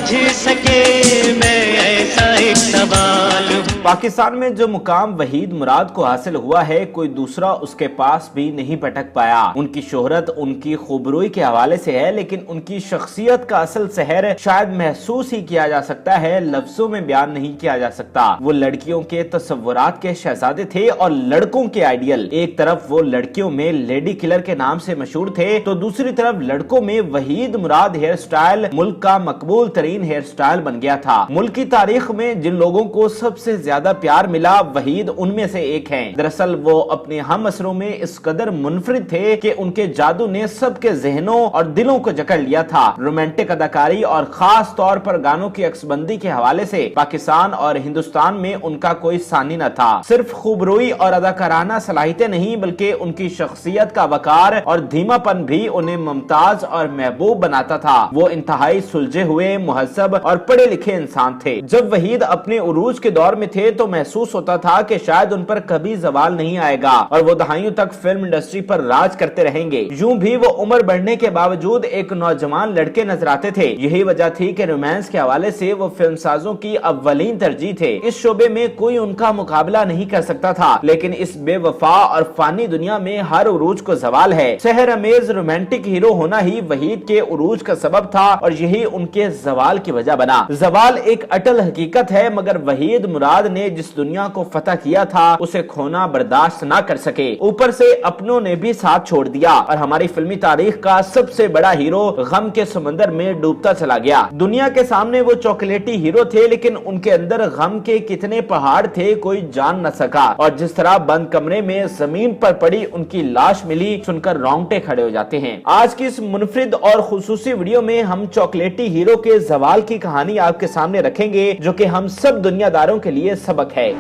समझ सके मैं ऐसा एक सवाल हूँ। पाकिस्तान में जो मुकाम वहीद मुराद को हासिल हुआ है, कोई दूसरा उसके पास भी नहीं पटक पाया। उनकी शोहरत उनकी खूबरूई के हवाले से है, लेकिन उनकी शख्सियत का असल सहर शायद महसूस ही किया जा सकता है, लफ्जों में बयान नहीं किया जा सकता। वो लड़कियों के तस्वुरात के शहजादे थे और लड़कों के आइडियल। एक तरफ वो लड़कियों में लेडी किलर के नाम से मशहूर थे, तो दूसरी तरफ लड़कों में वहीद मुराद हेयर स्टाइल मुल्क का मकबूल तरीन हेयर स्टाइल बन गया था। मुल्क की तारीख में जिन लोगों को सबसे ज्यादा प्यार मिला, वहीद उनमें से एक हैं। दरअसल वो अपने हम असरों में इस कदर मुनफरिद थे कि उनके जादू ने सबके जहनों और दिलों को जकड़ लिया था। रोमांटिक अदाकारी और खास तौर पर गानों की अक्सबंदी के हवाले से पाकिस्तान और हिंदुस्तान में उनका कोई सानी न था। सिर्फ खूबरूई और अदाकाराना सलाहियतें नहीं, बल्कि उनकी शख्सियत का वकार और धीमापन भी उन्हें मुमताज और महबूब बनाता था। वो इंतहाई सुलझे हुए, मुहज्जब और पढ़े लिखे इंसान थे। जब वहीद अपने उरूज के दौर में थे तो महसूस होता था कि शायद उन पर कभी जवाल नहीं आएगा और वो दहाइयों तक फिल्म इंडस्ट्री पर राज करते रहेंगे। यूं भी वो उम्र बढ़ने के बावजूद एक नौजवान लड़के नजर आते थे। यही वजह थी कि रोमांस के हवाले से वो फिल्मसाजों की अव्वलीन तरजीह थे। इस शोबे में कोई उनका मुकाबला नहीं कर सकता था, लेकिन इस बेवफा और फानी दुनिया में हर उरूज को जवाल है। शहर अमेज रोमांटिक हीरो होना ही वहीद के उरूज का सबब था और यही उनके जवाल की वजह बना। जवाल एक अटल हकीकत है, मगर वहीद मुराद ने जिस दुनिया को फतह किया था उसे खोना बर्दाश्त ना कर सके। ऊपर से अपनों ने भी साथ छोड़ दिया और हमारी फिल्मी तारीख का सबसे बड़ा हीरो गम के समंदर में डूबता चला गया। दुनिया के सामने वो चॉकलेटी हीरो थे, लेकिन उनके अंदर गम के कितने पहाड़ थे कोई जान न सका। और जिस तरह बंद कमरे में जमीन पर पड़ी उनकी लाश मिली, सुनकर रोंगटे खड़े हो जाते हैं। आज की इस मुनफरिद और खुसूसी वीडियो में हम चॉकलेटी हीरो के जवाल की कहानी आपके सामने रखेंगे, जो कि हम सब दुनियादारों के लिए सबक है।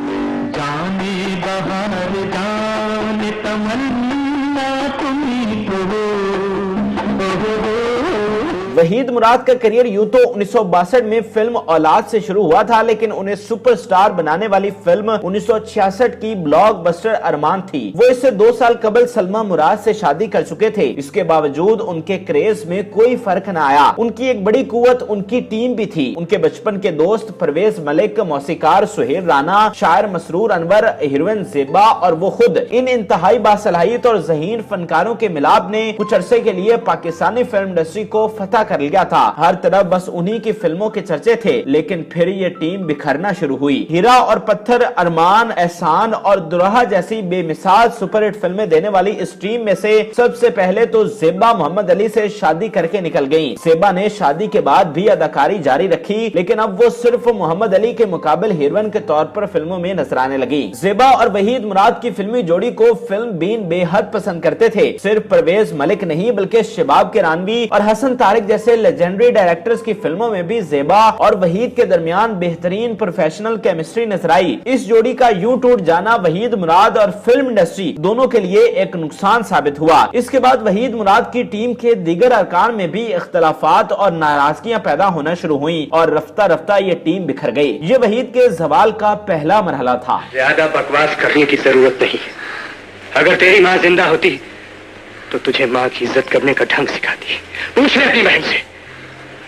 जाने बहार जाने तमन्ना तुम्हीं को हो। वहीद मुराद का करियर यूं तो 1962 में फिल्म औलाद से शुरू हुआ था, लेकिन उन्हें सुपरस्टार बनाने वाली फिल्म 1966 की ब्लॉकबस्टर अरमान थी। वो इससे 2 साल कबल सलमा मुराद से शादी कर चुके थे। इसके बावजूद उनके क्रेज में कोई फर्क न आया। उनकी एक बड़ी कुव्वत उनकी टीम भी थी। उनके बचपन के दोस्त परवेज मलिक, मौसीकार सुहेल राना, शायर मसरूर अनवर, हीरोइन ज़ेबा और वो खुद, इन इंतहाई बासलाहियत और ज़हीन फनकारों के मिलाप ने कुछ अरसे के लिए पाकिस्तानी फिल्म इंडस्ट्री को फतह कर लिया था। हर तरफ बस उन्हीं की फिल्मों के चर्चे थे, लेकिन फिर ये टीम बिखरना शुरू हुई। हीरा और पत्थर, अरमान, एहसान और दुल्हा जैसी बेमिसाल सुपरहिट फिल्में देने वाली इस टीम में से सबसे पहले तो ज़ेबा मोहम्मद अली से शादी करके निकल गयी। ज़ेबा ने शादी के बाद भी अदाकारी जारी रखी, लेकिन अब वो सिर्फ मोहम्मद अली के मुकाबले हीरोइन के तौर पर फिल्मों में नजर आने लगी। ज़ेबा और वहीद मुराद की फिल्मी जोड़ी को फिल्म बीन बेहद पसंद करते थे। सिर्फ परवेज मलिक नहीं, बल्कि शबाब किरानवी और हसन तारिक जैसे लेजेंडरी डायरेक्टर्स की फिल्मों में भी ज़ेबा और वहीद के दरमियान बेहतरीन प्रोफेशनल केमिस्ट्री नजर आई। इस जोड़ी का यूं टूट जाना वहीद मुराद और फिल्म इंडस्ट्री दोनों के लिए एक नुकसान साबित हुआ। इसके बाद वहीद मुराद की टीम के दीगर अरकान में भी इख्तलाफात और नाराजगियां पैदा होना शुरू हुई और रफ्ता रफ्ता ये टीम बिखर गई। ये वहीद के जवाल का पहला मरहला था। ज्यादा बकवास करने की जरूरत नहीं। अगर तेरी माँ जिंदा होती तो तुझे माँ की इज्जत करने का ढंग सिखाती। पूछ ले अपनी बहन से,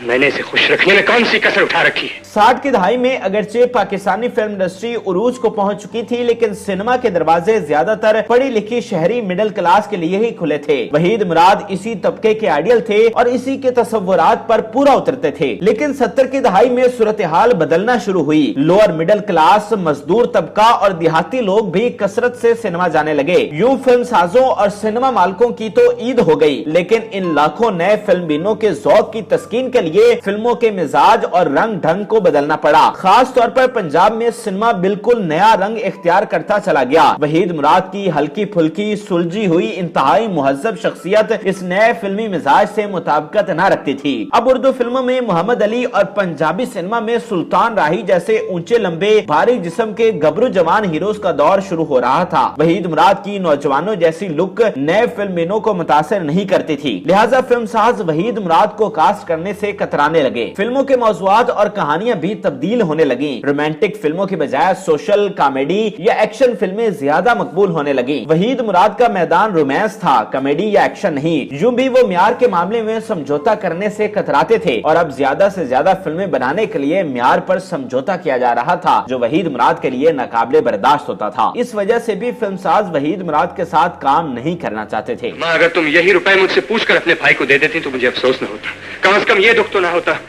मैंने इसे खुश रखने में कौन सी कसर उठा रखी है। 60 की दहाई में अगरचे पाकिस्तानी फिल्म इंडस्ट्री उरूज को पहुंच चुकी थी, लेकिन सिनेमा के दरवाजे ज्यादातर पढ़ी लिखी शहरी मिडिल क्लास के लिए ही खुले थे। वहीद मुराद इसी तबके के आइडियल थे और इसी के तस्वुरात पर पूरा उतरते थे। लेकिन 70 की दहाई में सूरत हाल बदलना शुरू हुई। लोअर मिडिल क्लास, मजदूर तबका और देहाती लोग भी कसरत से सिनेमा जाने लगे। यूं फिल्म साजों और सिनेमा मालिकों की तो ईद हो गई, लेकिन इन लाखों नए फिल्म बीनों के ज़ौक़ की तस्कीन के लिए फिल्मों के मिजाज और रंग ढंग को बदलना पड़ा। खास तौर पर पंजाब में सिनेमा बिल्कुल नया रंग इख्तियार करता चला गया। वहीद मुराद की हल्की फुल्की, सुलझी हुई, इंतहाई मुहज्जब शख्सियत इस नए फिल्मी मिजाज से मुताबिकत न रखती थी। अब उर्दू फिल्मों में मोहम्मद अली और पंजाबी सिनेमा में सुल्तान राही जैसे ऊंचे लंबे भारी जिस्म के गबरू जवान हीरोज का दौर शुरू हो रहा था। वहीद मुराद की नौजवानों जैसी लुक नए फिल्मिनों को मुतासिर नहीं करती थी, लिहाजा फिल्मसाज वहीद मुराद को कास्ट करने से कतराने लगे। फिल्मों के मौज़ूआत और कहानियां भी तब्दील होने लगी। रोमांटिक फिल्मों की बजाय सोशल, कॉमेडी या एक्शन फिल्में ज्यादा मकबूल होने लगी। वहीद मुराद का मैदान रोमांस था, कॉमेडी या एक्शन नहीं। यूं भी वो म्यार के मामले में समझौता करने से कतराते थे और अब ज्यादा से ज्यादा फिल्में बनाने के लिए म्यार पर समझौता किया जा रहा था, जो वहीद मुराद के लिए नाकाबिले बर्दाश्त होता था। इस वजह से भी फिल्मसाज वहीद मुराद के साथ काम नहीं करना चाहते थे। माँ, अगर तुम यही रुपए मुझसे पूछकर अपने भाई को दे देती तो मुझे अफसोस न होता, कम से कम ये दुख तो ना होता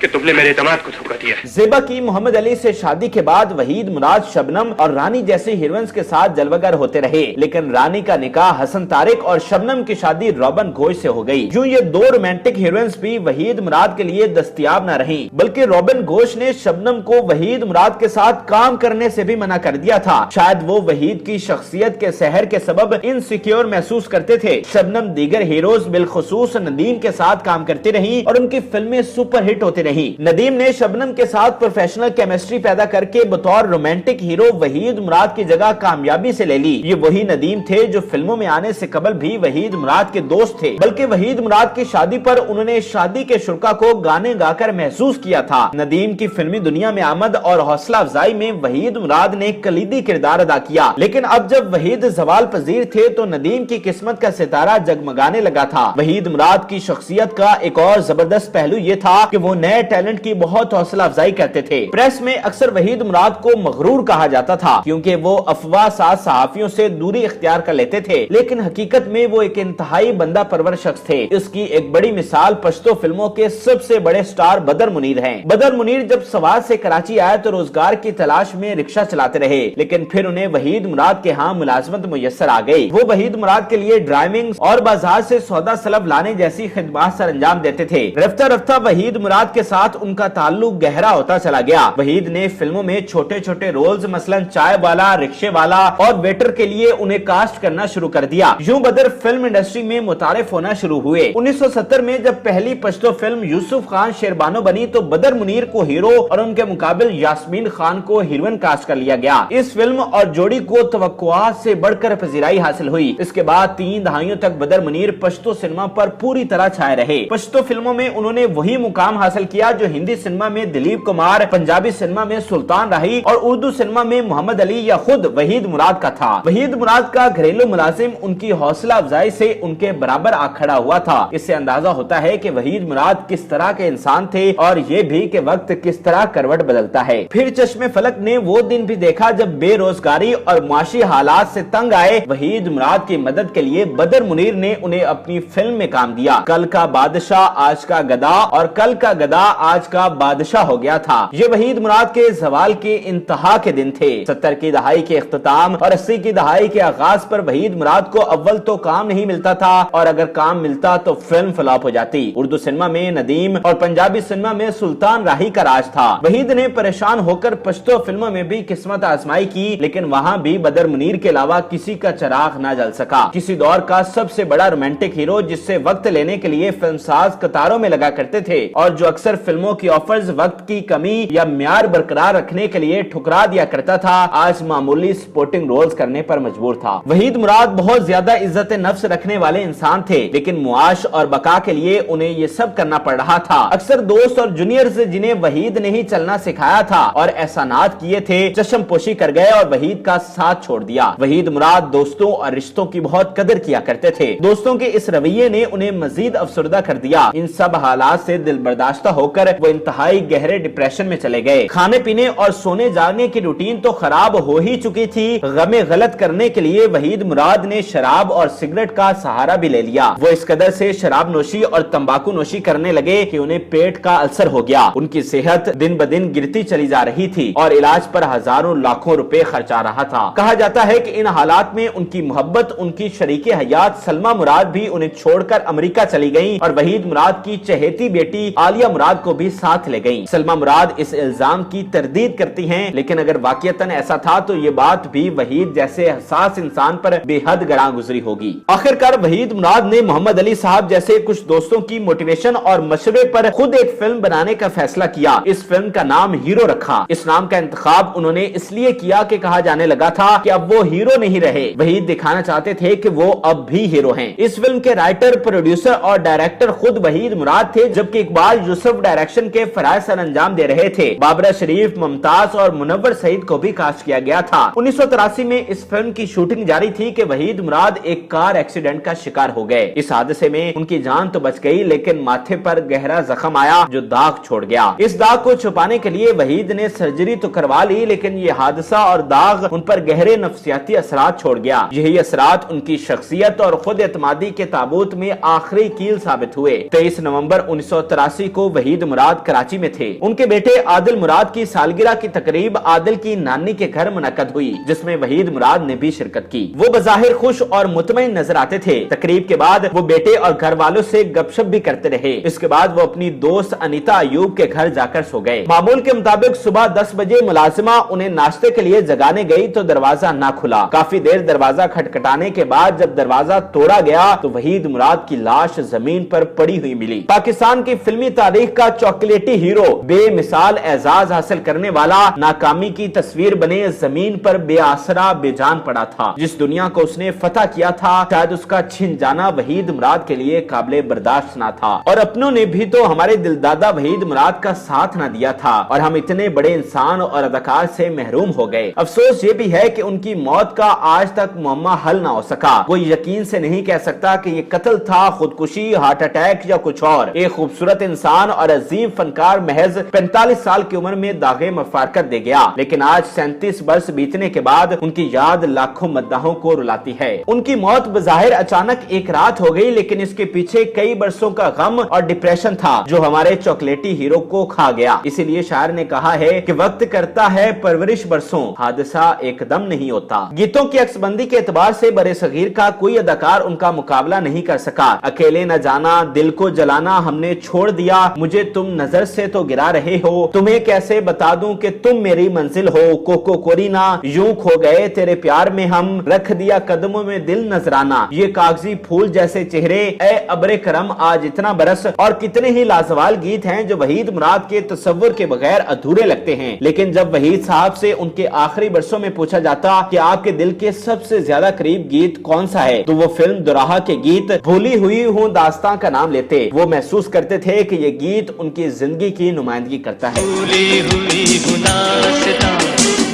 कि तुमने मेरे दामाद को धोखा दिया। ज़ेबा की मोहम्मद अली से शादी के बाद वहीद मुराद शबनम और रानी जैसी हीरोइंस के साथ जलवागर होते रहे, लेकिन रानी का निकाह हसन तारिक और शबनम की शादी रॉबिन घोष से हो गई। यूं ये दो रोमांटिक हीरोइंस भी वहीद मुराद के लिए दस्तयाब न रही, बल्कि रॉबिन घोष ने शबनम को वहीद मुराद के साथ काम करने से भी मना कर दिया था। शायद वो वहीद की शख्सियत के सहर के सबब इनसिक्योर महसूस करते थे। शबनम दीगर हीरोज बिलखुसूस नदीम के साथ काम करती रही और उनकी फिल्में सुपरहिट होती रही। नदीम ने शबनम के साथ प्रोफेशनल केमिस्ट्री पैदा करके बतौर रोमांटिक हीरो वहीद मुराद की जगह कामयाबी से ले ली। ये वही नदीम थे जो फिल्मों में आने से कबल भी वहीद मुराद के दोस्त थे, बल्कि वहीद मुराद की शादी पर उन्होंने शादी के शुरका को गाने गाकर महसूस किया था। नदीम की फिल्मी दुनिया में आमद और हौसला अफजाई में वहीद मुराद ने कलीदी किरदार अदा किया, लेकिन अब जब वहीद जवाल पजीर थे तो नदीम की किस्मत का सितारा जगमगाने लगा था। वहीद मुराद की शख्सियत का एक और जबरदस्त पहलू ये था कि वो नए टैलेंट की बहुत हौसला अफजाई करते थे। प्रेस में अक्सर वहीद मुराद को मगरूर कहा जाता था, क्योंकि वो अफवाह साज सहाफियों से दूरी इख्तियार कर लेते थे, लेकिन हकीकत में वो एक इंतहाई बंदा परवर शख्स थे। इसकी एक बड़ी मिसाल पश्तो फिल्मों के सबसे बड़े स्टार बदर मुनीर हैं। बदर मुनीर जब सवात से कराची आए तो रोजगार की तलाश में रिक्शा चलाते रहे, लेकिन फिर उन्हें वहीद मुराद के यहाँ मुलाजमत मुयस्सर आ गई। वो वहीद मुराद के लिए ड्राइविंग और बाजार से सौदा सलब लाने जैसी खिदमत सर अंजाम देते थे। रफ्ता रफ्ता वहीद मुराद के साथ उनका ताल्लुक गहरा होता चला गया। वहीद ने फिल्मों में छोटे छोटे रोल्स, मसलन चाय वाला, रिक्शे वाला और वेटर के लिए उन्हें कास्ट करना शुरू कर दिया। यूं बदर फिल्म इंडस्ट्री में मुतारिफ होना शुरू हुए। 1970 में जब पहली पश्तो फिल्म यूसुफ खान शेरबानो बनी तो बदर मुनीर को हीरो और उनके मुकाबिल यास्मीन खान को हीरोइन कास्ट कर लिया गया। इस फिल्म और जोड़ी को तवक्कुआत से बढ़कर पजीराई हासिल हुई। इसके बाद 3 दहाइयों तक बदर मुनीर पश्तो सिनेमा पर पूरी तरह छाए रहे। पश्तो फिल्मों में उन्होंने वही मुकाम हासिल किया जो हिंदी सिनेमा में दिलीप कुमार, पंजाबी सिनेमा में सुल्तान राही और उर्दू सिनेमा में मोहम्मद अली या खुद वहीद मुराद का था। वहीद मुराद का घरेलू मुलाजिम उनकी हौसला अफजाई से उनके बराबर आ खड़ा हुआ था। इससे अंदाजा होता है कि वहीद मुराद किस तरह के इंसान थे और ये भी कि वक्त किस तरह करवट बदलता है। फिर चश्मे फलक ने वो दिन भी देखा जब बेरोजगारी और माशी हालात से तंग आए। वहीद मुराद की मदद के लिए बदर मुनीर ने उन्हें अपनी फिल्म में काम दिया। कल का बादशाह आज का गदा और कल का गदा आज का बादशाह हो गया था। ये वहीद मुराद के जवाल के इंतहा के दिन थे। 70 की दहाई के इख्तिताम और 80 की दहाई के आगाज पर वहीद मुराद को अव्वल तो काम नहीं मिलता था और अगर काम मिलता तो फिल्म फ्लॉप हो जाती। उर्दू सिनेमा में नदीम और पंजाबी सिनेमा में सुल्तान राही का राज था। वहीद ने परेशान होकर पश्तो फिल्मों में भी किस्मत आजमाई की, लेकिन वहाँ भी बदर मुनीर के अलावा किसी का चिराग न जल सका। किसी दौर का सबसे बड़ा रोमांटिक हीरो जिससे वक्त लेने के लिए फिल्मसाज कतारों में लगा करते थे और जो अक्सर फिल्मों की ऑफर्स वक्त की कमी या म्यार बरकरार रखने के लिए ठुकरा दिया करता था, आज मामूली सपोर्टिंग रोल्स करने पर मजबूर था। वहीद मुराद बहुत ज्यादा इज्जत नफ्स रखने वाले इंसान थे, लेकिन मुआश और बका के लिए उन्हें ये सब करना पड़ रहा था। अक्सर दोस्त और जूनियर्स जिन्हें वहीद ने ही चलना सिखाया था और एहसानात किए थे, चश्म पोशी कर गए और वहीद का साथ छोड़ दिया। वहीद मुराद दोस्तों और रिश्तों की बहुत कदर किया करते थे। दोस्तों के इस रवैये ने उन्हें मजीद अफसरदा कर दिया। इन सब हालात से दिल बर्दाश्ता होकर वो इंतहाई गहरे डिप्रेशन में चले गए। खाने पीने और सोने जागने की रूटीन तो खराब हो ही चुकी थी। गमे गलत करने के लिए वहीद मुराद ने शराब और सिगरेट का सहारा भी ले लिया। वो इस कदर से शराब नोशी और तंबाकू नोशी करने लगे कि उन्हें पेट का अल्सर हो गया। उनकी सेहत दिन ब दिन गिरती चली जा रही थी और इलाज पर हजारों लाखों रुपए खर्चा रहा था। कहा जाता है कि इन हालात में उनकी मोहब्बत, उनकी शरीके हयात सलमा मुराद भी उन्हें छोड़कर अमेरिका चली गयी और वहीद मुराद की चहेती बेटी आलिया मुराद को भी साथ ले गयी। सलमा मुराद इस इल्जाम की तरदीद करती हैं, लेकिन अगर वाकईतन ऐसा था तो ये बात भी वहीद जैसे हसास इंसान पर बेहद गड़ा गुजरी होगी। आखिरकार वहीद मुराद ने मोहम्मद अली साहब जैसे कुछ दोस्तों की मोटिवेशन और मशवरे पर खुद एक फिल्म बनाने का फैसला किया। इस फिल्म का नाम हीरो रखा। इस नाम का इंतखाब उन्होंने इसलिए किया कि कहा जाने लगा था कि अब वो हीरो नहीं रहे, वहीद दिखाना चाहते थे कि वो अब भी हीरो हैं। इस फिल्म के राइटर, प्रोड्यूसर और डायरेक्टर खुद वहीद मुराद थे, जबकि इकबाल यूसुफ याकूब डायरेक्शन के फराइज सर अंजाम दे रहे थे। बाबरा शरीफ, मुमताज और मुनव्वर सईद को भी कास्ट किया गया था। 1983 में इस फिल्म की शूटिंग जारी थी कि वहीद मुराद एक कार एक्सीडेंट का शिकार हो गए। इस हादसे में उनकी जान तो बच गई, लेकिन माथे पर गहरा जख्म आया जो दाग छोड़ गया। इस दाग को छुपाने के लिए वहीद ने सर्जरी तो करवा ली, लेकिन ये हादसा और दाग उन पर गहरे नफ्सियाती असरात छोड़ गया। यही असरात उनकी शख्सियत और खुद एतमादी के ताबूत में आखिरी कील साबित हुए। 23 नवंबर 1983 को वहीद मुराद कराची में थे। उनके बेटे आदिल मुराद की सालगिरह की तकरीब आदिल की नानी के घर मुनक्कद हुई, जिसमें वहीद मुराद ने भी शिरकत की। वो बज़ाहिर खुश और मुतमईन नजर आते थे। तकरीब के बाद वो बेटे और घर वालों से गपशप भी करते रहे। इसके बाद वो अपनी दोस्त अनीता अयूब के घर जाकर सो गए। मामूल के मुताबिक सुबह 10 बजे मुलाजिमा उन्हें नाश्ते के लिए जगाने गई तो दरवाजा ना खुला। काफी देर दरवाजा खटखटाने के बाद जब दरवाजा तोड़ा गया तो वहीद मुराद की लाश जमीन पर पड़ी हुई मिली। पाकिस्तान की फिल्मी तारीख का चॉकलेटी हीरो, बेमिसाल एजाज हासिल करने वाला, नाकामी की तस्वीर बने जमीन पर बेआसरा बेजान पड़ा था। जिस दुनिया को उसने फतह किया था, शायद उसका छिन जाना वहीद मुराद के लिए काबिले बर्दाश्त ना था। और अपनों ने भी तो हमारे दिलदादा वहीद मुराद का साथ ना दिया था और हम इतने बड़े इंसान और अदाकार से महरूम हो गए। अफसोस ये भी है कि उनकी मौत का आज तक मुअम्मा हल ना हो सका। कोई यकीन से नहीं कह सकता कि ये कत्ल था, खुदकुशी, हार्ट अटैक या कुछ और। एक खूबसूरत इंसान और अजीम फनकार महज 45 साल की उम्र में दागे मफारकत दे गया, लेकिन आज 37 वर्ष बीतने के बाद उनकी याद लाखों मद्दाहों को रुलाती है। उनकी मौत बज़ाहिर अचानक एक रात हो गई, लेकिन इसके पीछे कई बरसों का गम और डिप्रेशन था जो हमारे चॉकलेटी हीरो को खा गया। इसीलिए शायर ने कहा है कि वक्त करता है परवरिश बरसों, हादसा एकदम नहीं होता। गीतों की अक्सबंदी के एतबार से बरे सगीर का कोई अदाकार उनका मुकाबला नहीं कर सका। अकेले न जाना, दिल को जलाना, हमने छोड़ दिया, मुझे तुम नजर से तो गिरा रहे हो, तुम्हें कैसे बता दूं कि तुम मेरी मंजिल हो, कोको कोरीना, यूं खो गए तेरे प्यार में हम, रख दिया कदमों में दिल नजराना, ये कागजी फूल जैसे चेहरे, ए अब्रे करम आज इतना बरस, और कितने ही लाजवाब गीत हैं जो वहीद मुराद के तस्वुर के बगैर अधूरे लगते हैं। लेकिन जब वहीद साहब से उनके आखिरी बरसों में पूछा जाता कि आपके दिल के सबसे ज्यादा करीब गीत कौन सा है, तो वो फिल्म दुराहा के गीत भूली हुई हूँ दास्तां का नाम लेते। वो महसूस करते थे कि ये गीत उनकी जिंदगी की नुमाइंदगी करता है। भूली हुई गुनास्तां,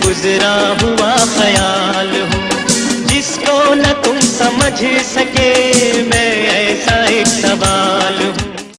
गुजरा हुआ ख्याल हूँ, जिसको न तुम समझ सके